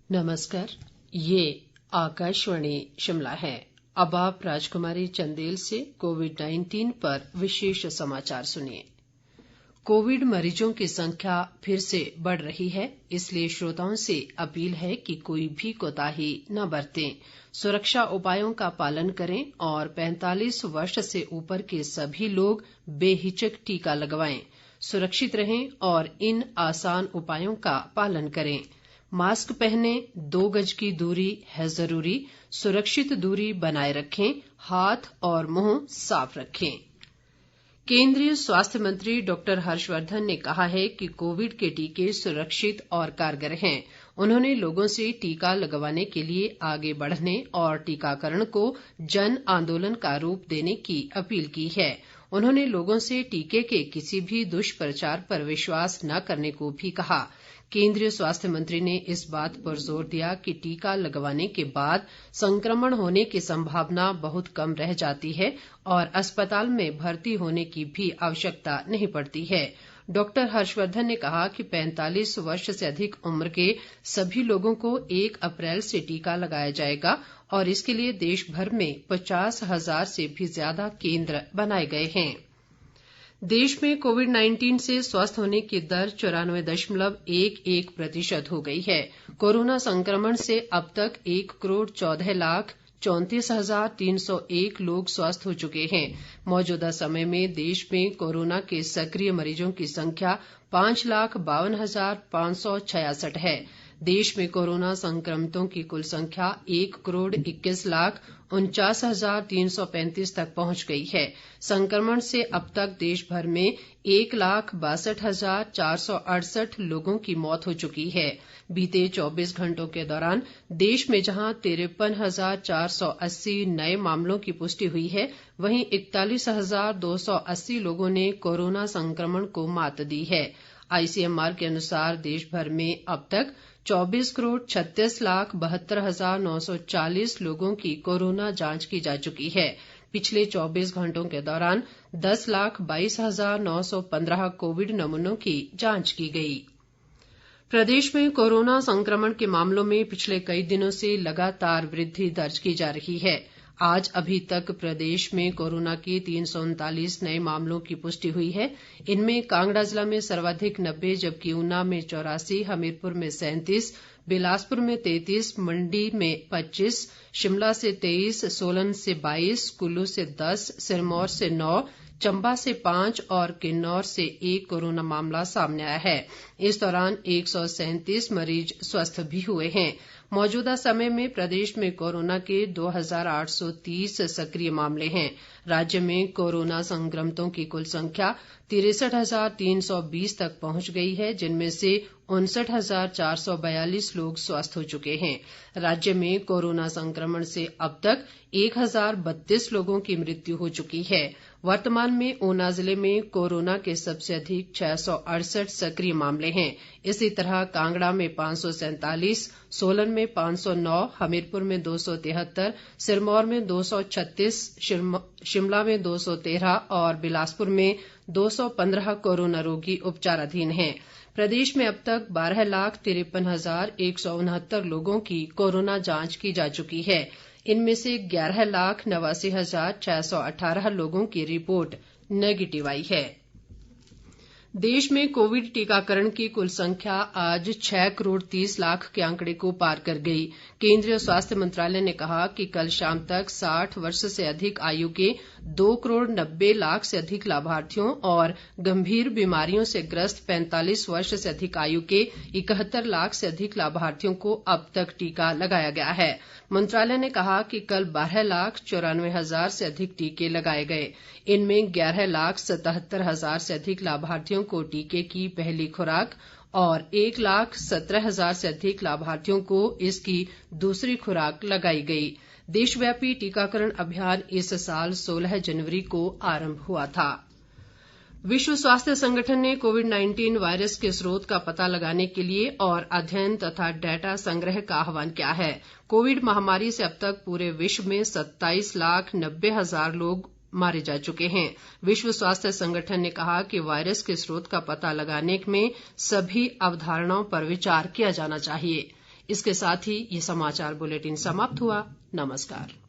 नमस्कार, ये आकाशवाणी शिमला है। अब आप राजकुमारी चंदेल से कोविड-19 पर विशेष समाचार सुनिए। कोविड मरीजों की संख्या फिर से बढ़ रही है, इसलिए श्रोताओं से अपील है कि कोई भी कोताही न बरतें, सुरक्षा उपायों का पालन करें और 45 वर्ष से ऊपर के सभी लोग बेहिचक टीका लगवाएं। सुरक्षित रहें और इन आसान उपायों का पालन करें। मास्क पहनें, 2 गज की दूरी है जरूरी, सुरक्षित दूरी बनाए रखें, हाथ और मुंह साफ रखें। केंद्रीय स्वास्थ्य मंत्री डॉक्टर हर्षवर्धन ने कहा है कि कोविड के टीके सुरक्षित और कारगर हैं। उन्होंने लोगों से टीका लगवाने के लिए आगे बढ़ने और टीकाकरण को जन आंदोलन का रूप देने की अपील की है। उन्होंने लोगों से टीके के किसी भी दुष्प्रचार पर विश्वास न करने को भी कहा। केंद्रीय स्वास्थ्य मंत्री ने इस बात पर जोर दिया कि टीका लगवाने के बाद संक्रमण होने की संभावना बहुत कम रह जाती है और अस्पताल में भर्ती होने की भी आवश्यकता नहीं पड़ती है। डॉक्टर हर्षवर्धन ने कहा कि 45 वर्ष से अधिक उम्र के सभी लोगों को 1 अप्रैल से टीका लगाया जाएगा और इसके लिए देश भर में 50,000 से भी ज्यादा केंद्र बनाए गए हैं। देश में कोविड-19 से स्वस्थ होने की दर 94.11% हो गई है। कोरोना संक्रमण से अब तक 1,14,34,301 लोग स्वस्थ हो चुके हैं। मौजूदा समय में देश में कोरोना के सक्रिय मरीजों की संख्या 5,52,566 है। देश में कोरोना संक्रमितों की कुल संख्या 1,21,49,335 तक पहुंच गई है। संक्रमण से अब तक देश भर में 1,62,468 लोगों की मौत हो चुकी है। बीते 24 घंटों के दौरान देश में जहां 53,480 नए मामलों की पुष्टि हुई है, वहीं 41,280 लोगों ने कोरोना संक्रमण को मात दी है। आईसीएमआर के अनुसार देश भर में अब तक 24,36,72,940 लोगों की कोरोना जांच की जा चुकी है। पिछले 24 घंटों के दौरान 10,22,915 कोविड नमूनों की जांच की गई। प्रदेश में कोरोना संक्रमण के मामलों में पिछले कई दिनों से लगातार वृद्धि दर्ज की जा रही है। आज अभी तक प्रदेश में कोरोना के 339 नए मामलों की पुष्टि हुई है। इनमें कांगड़ा जिला में सर्वाधिक 90, जबकि ऊना में 84, हमीरपुर में 37, बिलासपुर में 33, मंडी में 25, शिमला से 23, सोलन से 22, कुल्लू से 10, सिरमौर से 9, चंबा से 5 और किन्नौर से 1 कोरोना मामला सामने आया है। इस दौरान 137 मरीज स्वस्थ भी हुए हैं। मौजूदा समय में प्रदेश में कोरोना के 2,830 सक्रिय मामले हैं। राज्य में कोरोना संक्रमितों की कुल संख्या 63,320 तक पहुंच गई है, जिनमें से 59,442 लोग स्वस्थ हो चुके हैं। राज्य में कोरोना संक्रमण से अब तक 1,032 लोगों की मृत्यु हो चुकी है। वर्तमान में ऊना जिले में कोरोना के सबसे अधिक 668 सक्रिय मामले हैं। इसी तरह कांगड़ा में 547, सोलन में 509, हमीरपुर में 273, सिरमौर में 236, शिमला में 213 और बिलासपुर में 215 कोरोना रोगी उपचाराधीन हैं। प्रदेश में अब तक 12,53,169 लोगों की कोरोना जांच की जा चुकी है। इनमें से 11,89,618 लोगों की रिपोर्ट नेगेटिव आई है। देश में कोविड टीकाकरण की कुल संख्या आज 6,30,00,000 के आंकड़े को पार कर गई। केंद्रीय स्वास्थ्य मंत्रालय ने कहा कि कल शाम तक 60 वर्ष से अधिक आयु के 2,90,00,000 से अधिक लाभार्थियों और गंभीर बीमारियों से ग्रस्त 45 वर्ष से अधिक आयु के 71 लाख से अधिक लाभार्थियों को अब तक टीका लगाया गया है। मंत्रालय ने कहा कि कल 12,94,000 से अधिक टीके लगाए गए। इनमें 11,77,000 से अधिक लाभार्थियों को टीके की पहली खुराक और 1,17,000 से अधिक लाभार्थियों को इसकी दूसरी खुराक लगाई गई। देशव्यापी टीकाकरण अभियान इस साल 16 जनवरी को आरंभ हुआ था। विश्व स्वास्थ्य संगठन ने कोविड-19 वायरस के स्रोत का पता लगाने के लिए और अध्ययन तथा डेटा संग्रह का आह्वान किया है। कोविड महामारी से अब तक पूरे विश्व में 27,90,000 लोग मारे जा चुके हैं। विश्व स्वास्थ्य संगठन ने कहा कि वायरस के स्रोत का पता लगाने में सभी अवधारणाओं पर विचार किया जाना चाहिए। इसके साथ ही ये समाचार बुलेटिन समाप्त हुआ। नमस्कार।